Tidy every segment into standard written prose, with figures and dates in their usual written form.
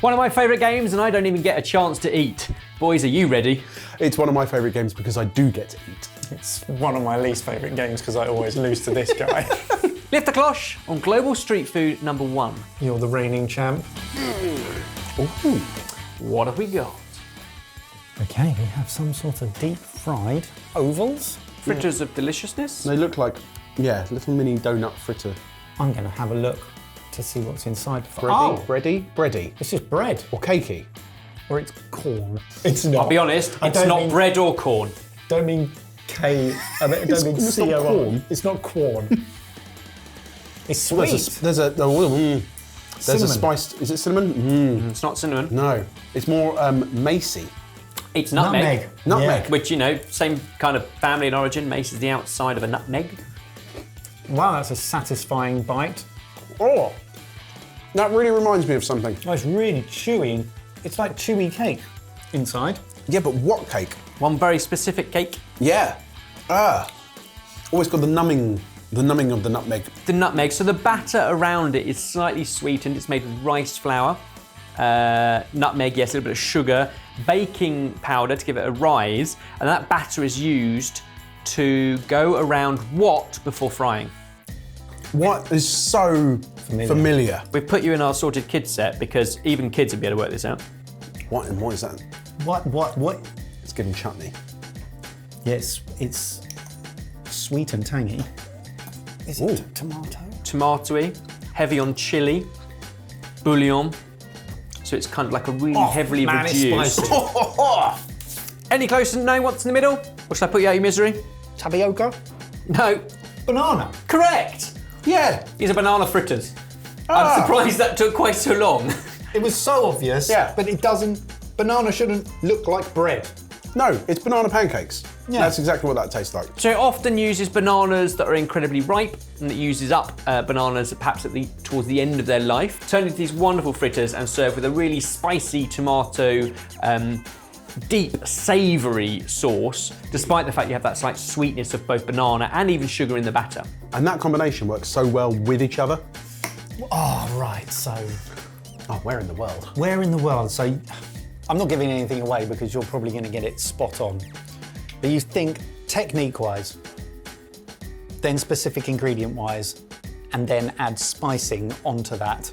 One of my favourite games, and I don't even get a chance to eat. Boys, are you ready? It's one of my favourite games because I do get to eat. It's one of my least favourite games because I always lose to this guy. Lift the cloche on Global Street Food number 1. You're the reigning champ. Ooh. What have we got? Okay, we have some sort of deep fried ovals. Fritters of deliciousness. They look like, little mini donut fritter. I'm going to have a look to see what's inside. Bready? It's just bread. Or cakey? Or it's corn. It's not. I'll be honest, it's not bread or corn. Don't mean K. I mean, don't mean it's not corn. It's not corn. It's sweet. There's a spice. Is it cinnamon? It's not cinnamon. No. It's more macy. It's nutmeg. Nutmeg. Yeah. Which, same kind of family and origin. Mace is the outside of a nutmeg. Wow, that's a satisfying bite. Oh, that really reminds me of something. Oh, it's really chewy. It's like chewy cake inside. Yeah, but what cake? One very specific cake. Yeah. Always got the numbing of the nutmeg. The nutmeg. So the batter around it is slightly sweetened. It's made with rice flour, nutmeg, yes, a little bit of sugar, baking powder to give it a rise, and that batter is used to go around what before frying? What is so familiar? We've put you in our sorted kids set because even kids would be able to work this out. What is that? What? It's giving chutney. Yes, it's sweet and tangy. Is it tomato? Tomatoey, heavy on chili, bouillon. So it's kind of like a really heavily reduced. It's spicy. Any closer to know what's in the middle? Or should I put you out of your misery? Tapioca? No. Banana? Correct! Yeah. These are banana fritters. I'm surprised that took quite so long. It was so obvious, but it doesn't. Banana shouldn't look like bread. No, it's banana pancakes. Yeah. That's exactly what that tastes like. So it often uses bananas that are incredibly ripe, and it uses up bananas perhaps towards the end of their life. Turn into these wonderful fritters and serve with a really spicy tomato, deep savoury sauce, despite the fact you have that slight sweetness of both banana and even sugar in the batter. And that combination works so well with each other. Oh, right, so... Oh, where in the world? Where in the world? So, I'm not giving anything away because you're probably going to get it spot on. But you think technique-wise, then specific ingredient-wise, and then add spicing onto that.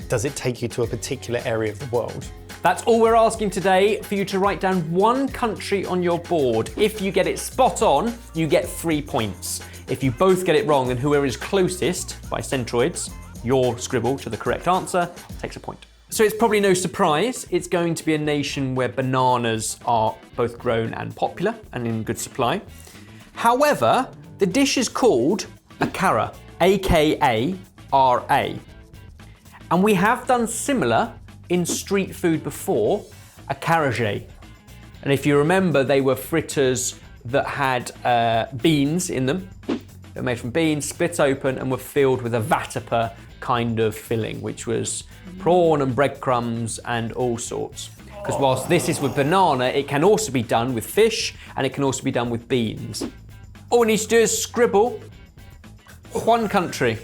Does it take you to a particular area of the world? That's all we're asking today, for you to write down one country on your board. If you get it spot on, you get 3 points. If you both get it wrong, then whoever is closest by centroids, your scribble to the correct answer, takes a point. So it's probably no surprise, it's going to be a nation where bananas are both grown and popular and in good supply. However, the dish is called akara, A-K-A-R-A. And we have done similar in street food before, akaraje. And if you remember, they were fritters that had beans in them. They were made from beans, split open, and were filled with a vatapor kind of filling, which was prawn and breadcrumbs and all sorts. Because whilst this is with banana, it can also be done with fish, and it can also be done with beans. All we need to do is scribble one country.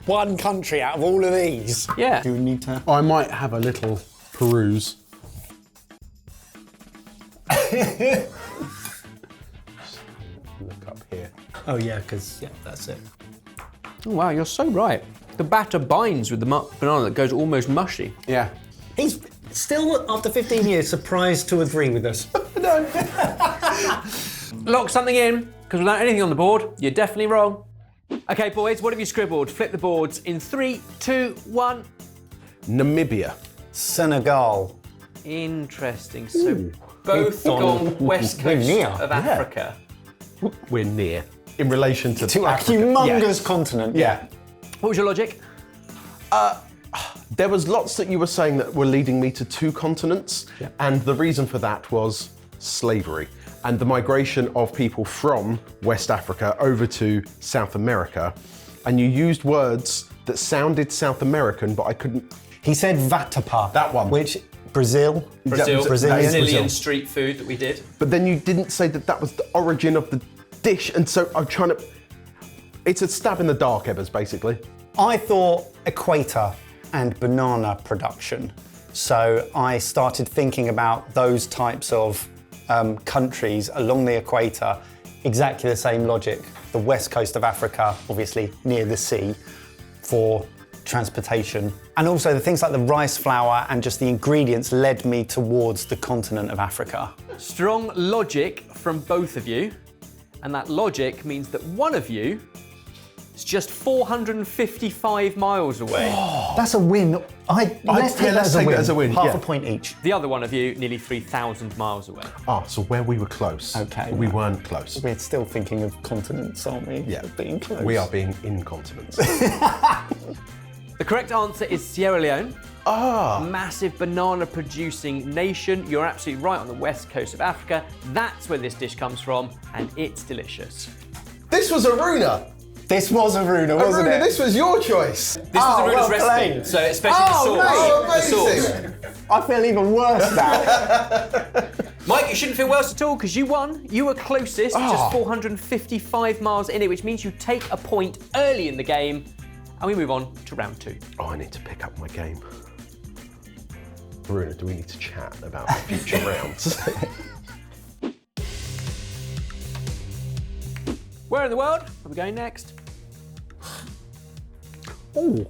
One country out of all of these? Yeah. Do we need to... I might have a little peruse. Look up here. Oh yeah, because that's it. Oh, wow, you're so right. The batter binds with the banana that goes almost mushy. Yeah. He's still, after 15 years, surprised to agree with us. Lock something in, because without anything on the board, you're definitely wrong. Okay, boys, what have you scribbled? Flip the boards in 3, 2, 1. Namibia. Senegal. Interesting. So both on west coast of Africa. We're near. In relation to To a Africa. humongous continent. Yeah. What was your logic? There was lots that you were saying that were leading me to 2 continents, and the reason for that was slavery and the migration of people from West Africa over to South America. And you used words that sounded South American, but I couldn't... He said vatapor. That one. Which, Brazil. Brazilian street food that we did. But then you didn't say that that was the origin of the dish, and so I'm trying to... It's a stab in the dark, Ebbers, basically. I thought equator, and banana production. So I started thinking about those types of countries along the equator, exactly the same logic. The west coast of Africa, obviously near the sea, for transportation. And also the things like the rice flour and just the ingredients led me towards the continent of Africa. Strong logic from both of you, and that logic means that one of you is just 455 miles away. That's a win. Let's take that as a win. Half a point each. The other one of you, nearly 3,000 miles away. So where we were close. Okay. We weren't close. We're still thinking of continents, aren't we? Yeah. Of being close. We are being incontinent. The correct answer is Sierra Leone. Ah. Massive banana producing nation. You're absolutely right, on the west coast of Africa. That's where this dish comes from, and it's delicious. This was Aruna. This was Aruna, wasn't Aruna, it? this was your choice. This was Aruna's well recipe, played. so especially the sauce. Amazing. The sauce. I feel even worse now. Mike, you shouldn't feel worse at all because you won. You were closest, just 455 miles in it, which means you take a point early in the game, and we move on to round 2. Oh, I need to pick up my game. Aruna, do we need to chat about the future rounds? Where in the world are we going next? Oh,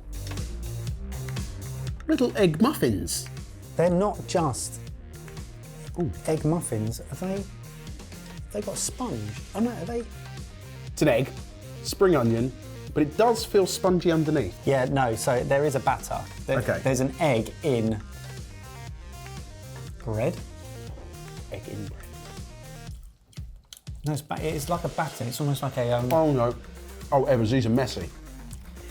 little egg muffins. They're not just egg muffins. They got a sponge? Oh no, are they? It's an egg, spring onion, but it does feel spongy underneath. Yeah, no, so there is a batter. Okay. There's an egg in bread. Egg in bread. No, it's like a batter. It's almost like a... Oh no. Oh, Evans, these are messy.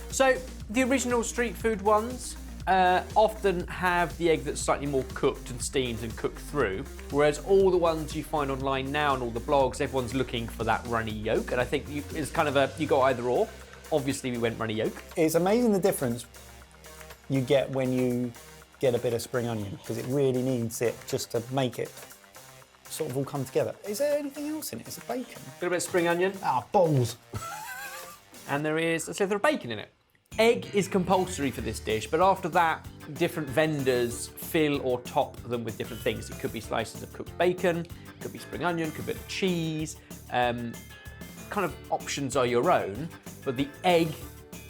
So, the original street food ones often have the egg that's slightly more cooked and steamed and cooked through, whereas all the ones you find online now and all the blogs, everyone's looking for that runny yolk, and I think it's kind of you go either or. Obviously, we went runny yolk. It's amazing the difference you get when you get a bit of spring onion, because it really needs it just to make it sort of all come together. Is there anything else in it? Is it bacon? A little bit of spring onion, Ah, balls. and there is a slither of bacon in it. Egg is compulsory for this dish, but after that, different vendors fill or top them with different things. It could be slices of cooked bacon, it could be spring onion, could be a bit of cheese. Kind of options are your own, but the egg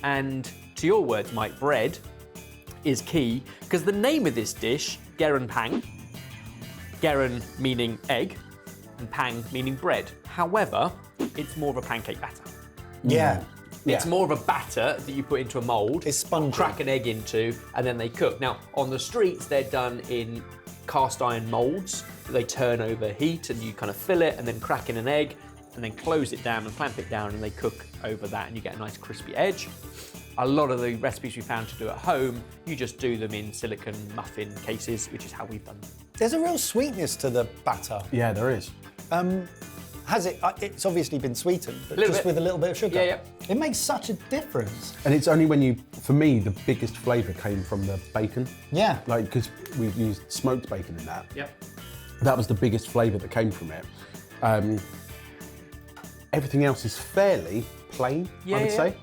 and, to your words, Mike, bread is key, because the name of this dish, Geren Pang, Geren meaning egg, and Pang meaning bread. However, it's more of a pancake batter. Yeah. It's more of a batter that you put into a mould, It's spongy. crack an egg into, and then they cook. Now, on the streets, they're done in cast iron moulds that they turn over heat, and you kind of fill it and then crack in an egg and then close it down and clamp it down, and they cook over that, and you get a nice crispy edge. A lot of the recipes we found to do at home, you just do them in silicone muffin cases, which is how we've done them. There's a real sweetness to the batter. Yeah, there is. Has it? It's obviously been sweetened, but Little just bit. with a little bit of sugar. Yeah, yeah. It makes such a difference. And it's only when for me, the biggest flavour came from the bacon. Yeah. Like, because we've used smoked bacon in that. Yep. That was the biggest flavour that came from it. Everything else is fairly plain, I would say.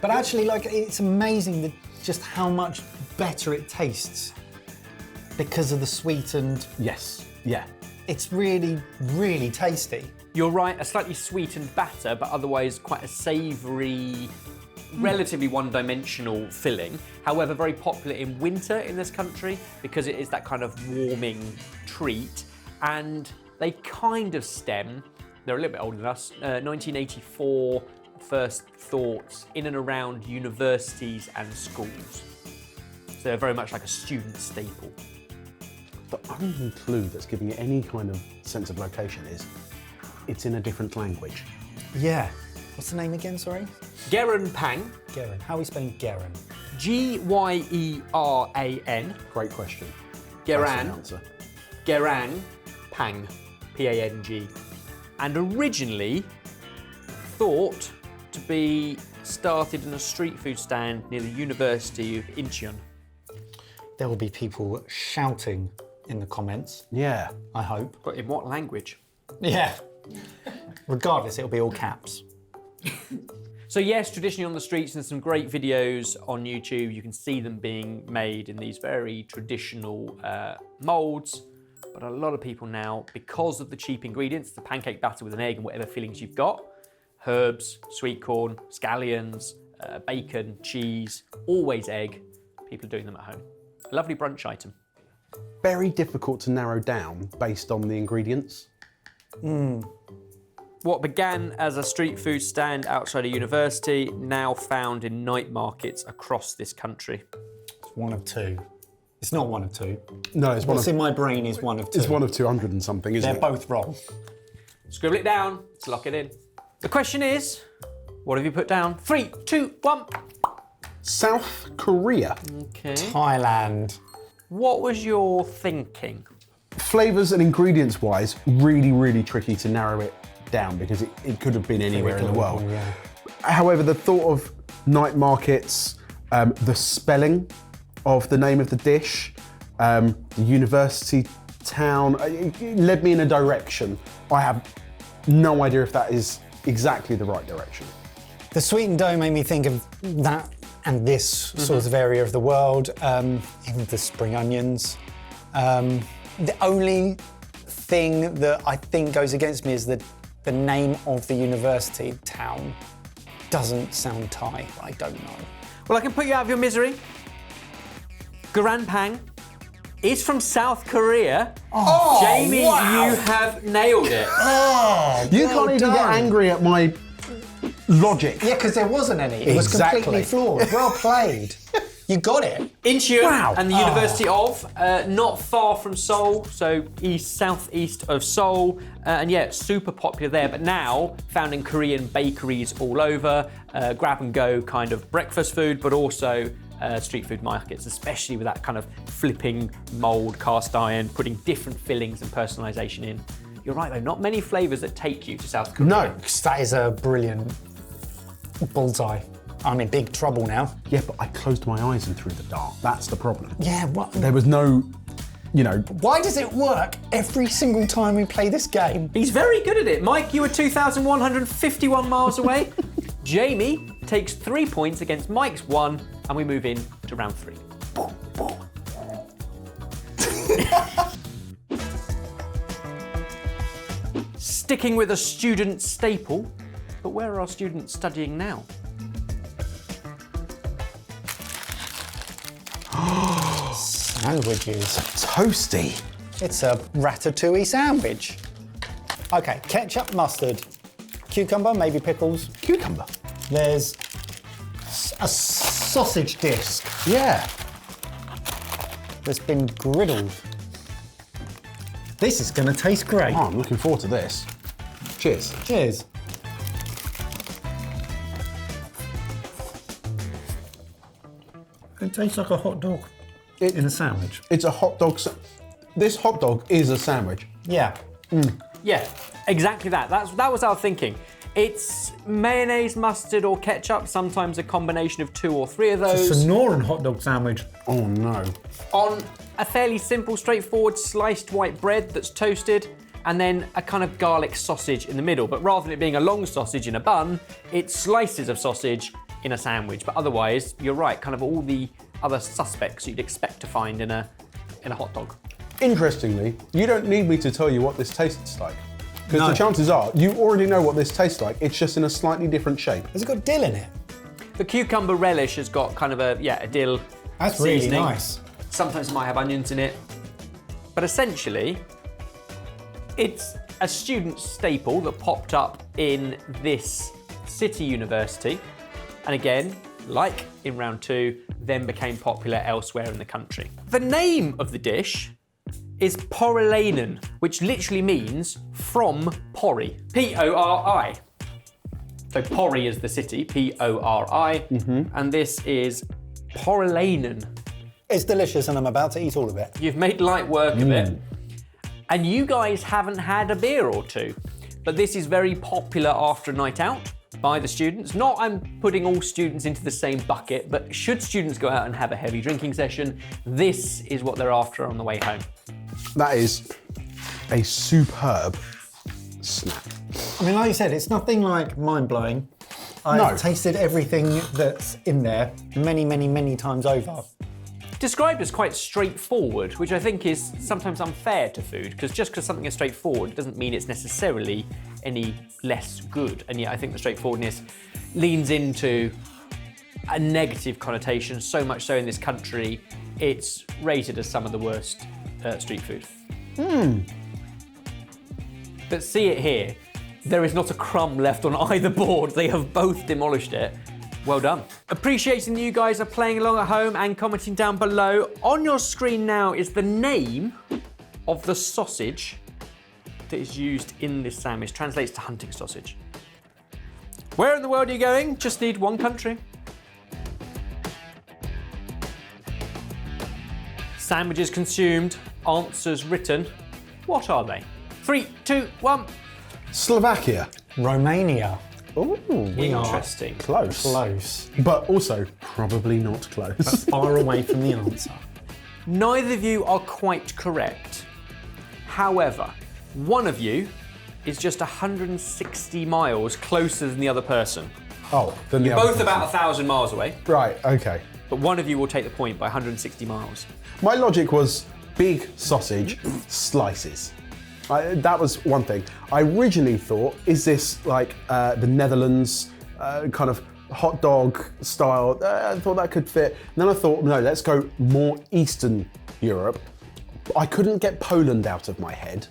But actually, like, it's amazing just how much better it tastes because of the sweetened. Yes, yeah. It's really, really tasty. You're right, a slightly sweetened batter, but otherwise quite a savoury, relatively one-dimensional filling. However, very popular in winter in this country because it is that kind of warming treat. And they kind of stem, they're a little bit older than us, 1984, first thoughts in and around universities and schools. So they're very much like a student staple. The only clue that's giving it any kind of sense of location is it's in a different language. Yeah. What's the name again, sorry? Geren Pang, Geren. How are we spelling Geren? G-Y-E-R-A-N, Great question. Geren. That's the answer. Geren Pang, P-A-N-G. And originally thought to be started in a street food stand near the University of Incheon. There will be people shouting in the comments, Yeah. I hope. But in what language? Yeah. Regardless, it'll be all caps. So yes, traditionally on the streets, and some great videos on YouTube. You can see them being made in these very traditional molds. But a lot of people now, because of the cheap ingredients, the pancake batter with an egg and whatever fillings you've got, herbs, sweet corn, scallions, bacon, cheese, always egg, people are doing them at home. A lovely brunch item. Very difficult to narrow down based on the ingredients. What began as a street food stand outside a university, now found in night markets across this country. It's one of two. It's not one of two. No, it's one What's of, in my brain is one of two. it's one of 200 and something, isn't They're it? both wrong. Scribble it down, let's lock it in. The question is, what have you put down? 3, 2, 1. South Korea. Okay. Thailand. What was your thinking? Flavours and ingredients wise, really, really tricky to narrow it down because it could have been anywhere in the world. Yeah. However, the thought of night markets, the spelling of the name of the dish, the university town, it led me in a direction. I have no idea if that is exactly the right direction. The sweetened dough made me think of that and this sort of area of the world, even the spring onions. The only thing that I think goes against me is that the name of the university town doesn't sound Thai. I don't know. Well, I can put you out of your misery. Garanpang is from South Korea. Oh, Jamie, wow. you have nailed it. Oh, You can't even get angry at my logic. Yeah, because there wasn't any. It was completely Exactly. flawed. Well played. You got it. Incheon Wow. and the University of, not far from Seoul, so southeast of Seoul, and yeah, super popular there, but now found in Korean bakeries all over, grab and go kind of breakfast food, but also street food markets, especially with that kind of flipping mold, cast iron, putting different fillings and personalisation in. You're right though, not many flavours that take you to South Korea. No. That is a brilliant bullseye. I'm in big trouble now. Yeah, but I closed my eyes and threw the dart. That's the problem. Yeah, what? There was no, Why does it work every single time we play this game? He's very good at it. Mike, you were 2,151 miles away. Jamie takes 3 points against Mike's 1, and we move in to round 3. Sticking with a student staple, but where are our students studying now? Sandwiches. toasty. It's a ratatouille sandwich. Okay, ketchup, mustard, cucumber, maybe pickles. Cucumber. There's a sausage disc Yeah. that's been griddled. This is going to taste great. Oh, I'm looking forward to this. Cheers. Cheers. It tastes like a hot dog in a sandwich. It's a hot dog. This hot dog is a sandwich. Yeah. Yeah, exactly that. That was our thinking. It's mayonnaise, mustard, or ketchup, sometimes a combination of 2 or 3 of those. Sonoran hot dog sandwich. Oh no. On a fairly simple, straightforward sliced white bread that's toasted, and then a kind of garlic sausage in the middle. But rather than it being a long sausage in a bun, it's slices of sausage in a sandwich. But otherwise, you're right, kind of all the other suspects you'd expect to find in a hot dog. Interestingly, you don't need me to tell you what this tastes like. Because No. the chances are you already know what this tastes like. It's just in a slightly different shape. Has it got dill in it? The cucumber relish has got kind of a dill That's really seasoning. nice. Sometimes it might have onions in it. But essentially, it's a student staple that popped up in this city university. And again, like in round 2, then became popular elsewhere in the country. The name of the dish is Porilainen, which literally means from Pori. P-O-R-I. So Pori is the city, P-O-R-I. And this is Porilainen. It's delicious and I'm about to eat all of it. You've made light work of it. And you guys haven't had a beer or two. But this is very popular after a night out by the students. Not I'm putting all students into the same bucket, but should students go out and have a heavy drinking session, this is what they're after on the way home. That is a superb snack. I mean, like you said, it's nothing like mind-blowing. I've tasted everything that's in there many, many, many times over. Described as quite straightforward, which I think is sometimes unfair to food, because just because something is straightforward doesn't mean it's necessarily any less good. And yet I think the straightforwardness leans into a negative connotation, so much so in this country, it's rated as some of the worst street food. But see it here, there is not a crumb left on either board. They have both demolished it. Well done. Appreciating that you guys are playing along at home and commenting down below. On your screen now is the name of the sausage that is used in this sandwich. Translates to hunting sausage. Where in the world are you going? Just need one country. Sandwiches consumed, answers written. What are they? 3, 2, 1. Slovakia. Romania. Ooh, Interesting. close. Close. But also probably not close. Far away from the answer. Neither of you are quite correct. However, one of you is just 160 miles closer than the other person. Oh, then the You're other both person. about 1,000 miles away, Right, okay. but one of you will take the point by 160 miles. My logic was big sausage slices. That was one thing. I originally thought, is this like the Netherlands kind of hot dog style? I thought that could fit. And then I thought, no, let's go more Eastern Europe. I couldn't get Poland out of my head.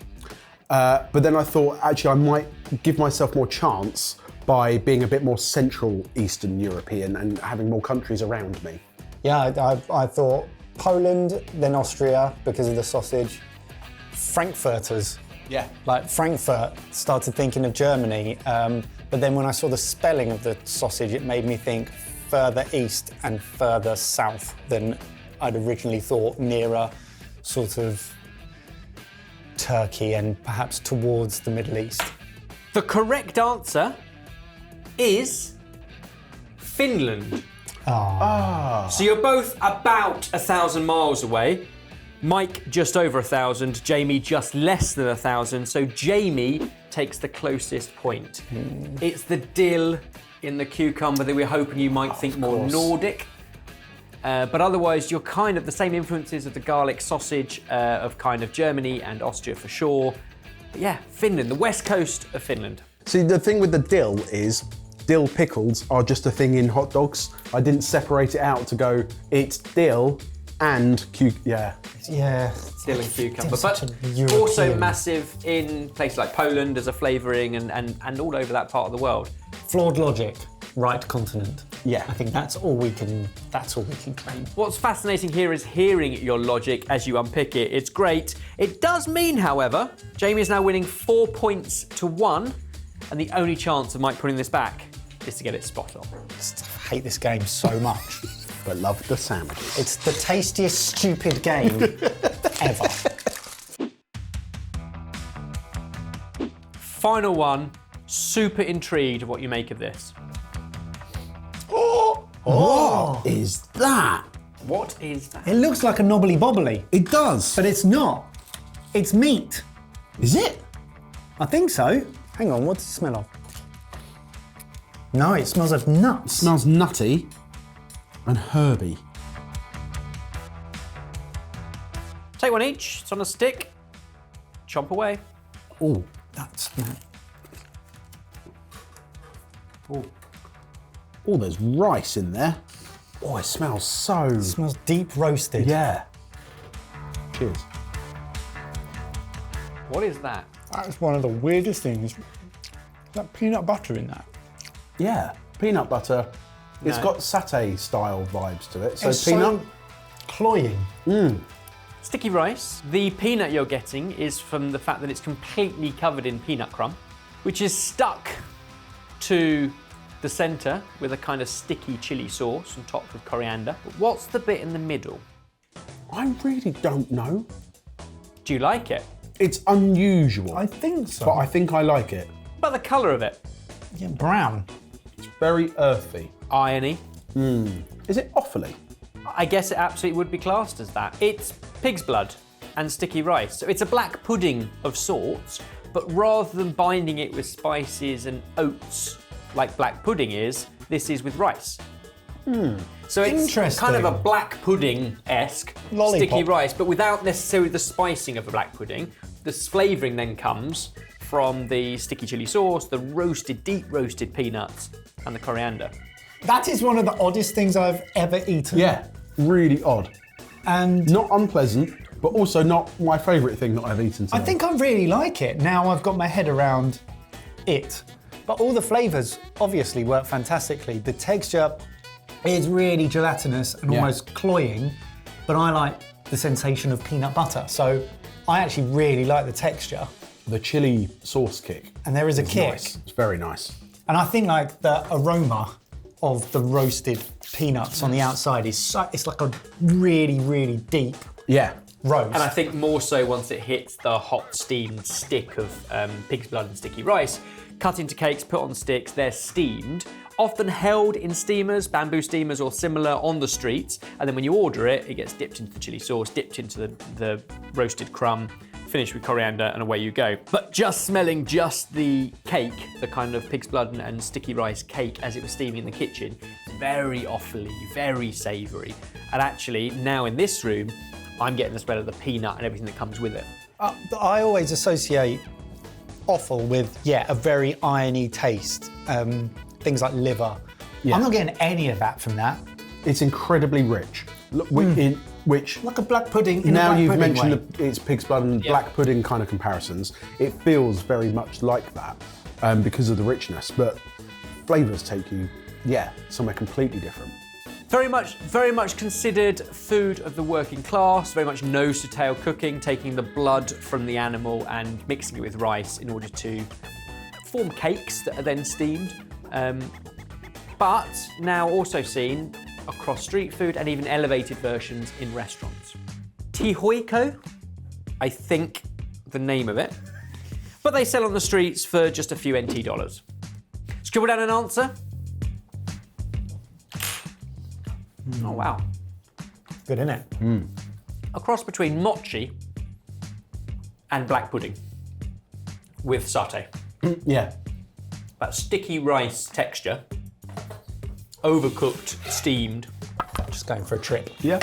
But then I thought, actually, I might give myself more chance by being a bit more Central Eastern European and having more countries around me. Yeah, I thought Poland, then Austria because of the sausage. Frankfurters. Yeah. Like Frankfurt, started thinking of Germany, but then when I saw the spelling of the sausage, it made me think further east and further south than I'd originally thought, nearer sort of Turkey and perhaps towards the Middle East. The correct answer is Finland. So you're both about 1,000 miles away. Mike just over 1,000, Jamie just less than 1,000, so Jamie takes the closest point. It's the dill in the cucumber that we're hoping you might think more Nordic. But otherwise, you're kind of the same influences of the garlic sausage of kind of Germany and Austria for sure. But yeah, Finland, the west coast of Finland. See, the thing with the dill is dill pickles are just a thing in hot dogs. I didn't separate it out to go, it's dill and Yeah. Dill and cucumber, such but a European- also massive in places like Poland as a flavouring and all over that part of the world. Flawed logic, right continent. Yeah. I think that's all we can claim. What's fascinating here is hearing your logic as you unpick it. It's great. It does mean, however, Jamie is now winning 4 points to 1, and the only chance of Mike putting this back is to get it spot on. I hate this game so much. but love the sandwiches. It's the tastiest stupid game ever. Final one. Super intrigued of what you make of this. What is that? What is that? It looks like a knobbly bobbly, It does. but it's not. It's meat. Is it? I think so. Hang on, what does it smell of? No, it smells of nuts. Smells nutty and herby. Take one each. It's on a stick. Chomp away. Oh, That's oh, there's rice in there. Oh, it smells so. it smells deep roasted. Yeah. Cheers. What is that? That's one of the weirdest things. That peanut butter in that. Yeah, peanut butter. It's No. got satay style vibes to it. So It's peanut. so cloying. Sticky rice. The peanut you're getting is from the fact that it's completely covered in peanut crumb, which is stuck to the centre with a kind of sticky chili sauce and topped with coriander. But what's the bit in the middle? I really don't know. Do you like it? It's unusual, I think so. but I think I like it. What about the colour of it? Yeah, brown. It's very earthy. Irony. Is it offally? I guess it absolutely would be classed as that. It's pig's blood and sticky rice. So it's a black pudding of sorts, but rather than binding it with spices and oats like black pudding is, this is with rice. So it's Interesting. kind of a black pudding-esque Lollipop. sticky rice, but without necessarily the spicing of a black pudding. The flavouring then comes from the sticky chili sauce, the deep roasted peanuts, and the coriander. That is one of the oddest things I've ever eaten. Yeah, really odd. And Not unpleasant, but also not my favourite thing that I've eaten today. I think I really like it. Now I've got my head around it. But all the flavours obviously work fantastically. The texture is really gelatinous and almost cloying, but I like the sensation of peanut butter. So I actually really like the texture. the chili sauce kick. And there is a kick. Nice. It's very nice. And I think like the aroma of the roasted peanuts on the outside is it's like a really, really deep Yeah. roast. And I think more so once it hits the hot steamed stick of pig's blood and sticky rice, cut into cakes, put on sticks, they're steamed, often held in steamers, bamboo steamers or similar on the streets. And then when you order it, it gets dipped into the chili sauce, dipped into the roasted crumb, finished with coriander, and away you go. But just smelling just the cake, the kind of pig's blood and sticky rice cake as it was steaming in the kitchen, very offally, very savoury. And actually, now in this room, I'm getting the smell of the peanut and everything that comes with it. I always associate offal with, a very irony taste. Things like liver. Yeah. I'm not getting any of that from that. It's incredibly rich. Look, which Like a black pudding in a now black you've pudding mentioned way. it's pig's blood and black pudding kind of comparisons. It feels very much like that because of the richness, but flavours take you, somewhere completely different. Very much considered food of the working class, very much nose to tail cooking, taking the blood from the animal and mixing it with rice in order to form cakes that are then steamed. But now also seen across street food and even elevated versions in restaurants. Tihoiko, I think the name of it, but they sell on the streets for just a few NT dollars. Scribble down an answer. Oh wow. Good, innit? A cross between mochi and black pudding with satay. Yeah. That sticky rice texture, overcooked, steamed. Just going for a trip. Yeah.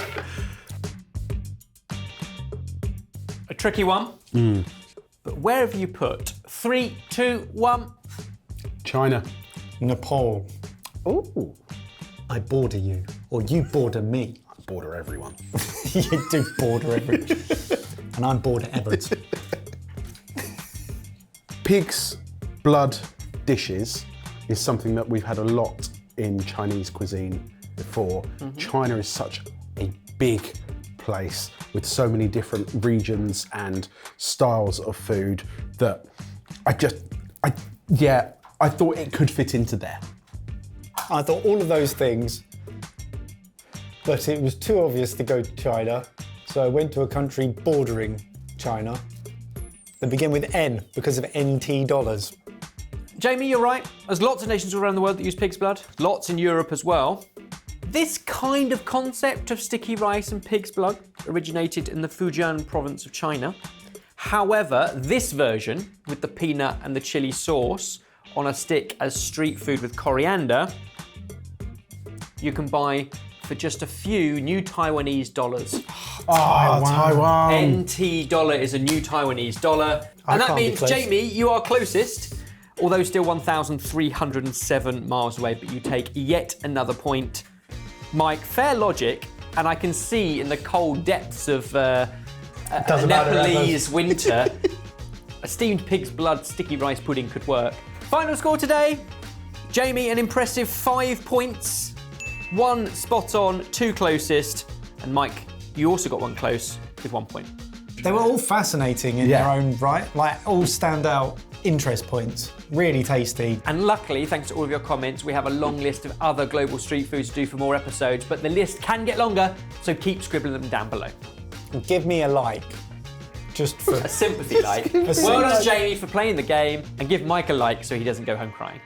A tricky one. But where have you put 3, 2, 1? China. Nepal. Ooh. I border you, or you border me. Border everyone. You do border everyone. And I'm border Edwards. Pig's blood dishes is something that we've had a lot in Chinese cuisine before. China is such a big place with so many different regions and styles of food that I thought it could fit into there. I thought all of those things, but it was too obvious to go to China, so I went to a country bordering China. They begin with N because of NT dollars. Jamie, you're right. There's lots of nations around the world that use pig's blood, lots in Europe as well. This kind of concept of sticky rice and pig's blood originated in the Fujian province of China. However, this version, with the peanut and the chili sauce on a stick as street food with coriander, you can buy for just a few new Taiwanese dollars. Taiwan. NT dollar is a new Taiwanese dollar. I And that can't be means, close. Jamie, you are closest, although still 1,307 miles away, but you take yet another point. Mike, fair logic, and I can see in the cold depths of a Doesn't matter, Nepalese winter, a steamed pig's blood sticky rice pudding could work. Final score today, Jamie, an impressive 5 points. 1 spot on, 2 closest, and Mike, you also got 1 close with 1 point. They were all fascinating in their own right, like all standout interest points. Really tasty. And luckily, thanks to all of your comments, we have a long list of other global street foods to do for more episodes, but the list can get longer, so keep scribbling them down below. Give me a like, just for A sympathy like. Well done, Jamie, for playing the game, and give Mike a like so he doesn't go home crying.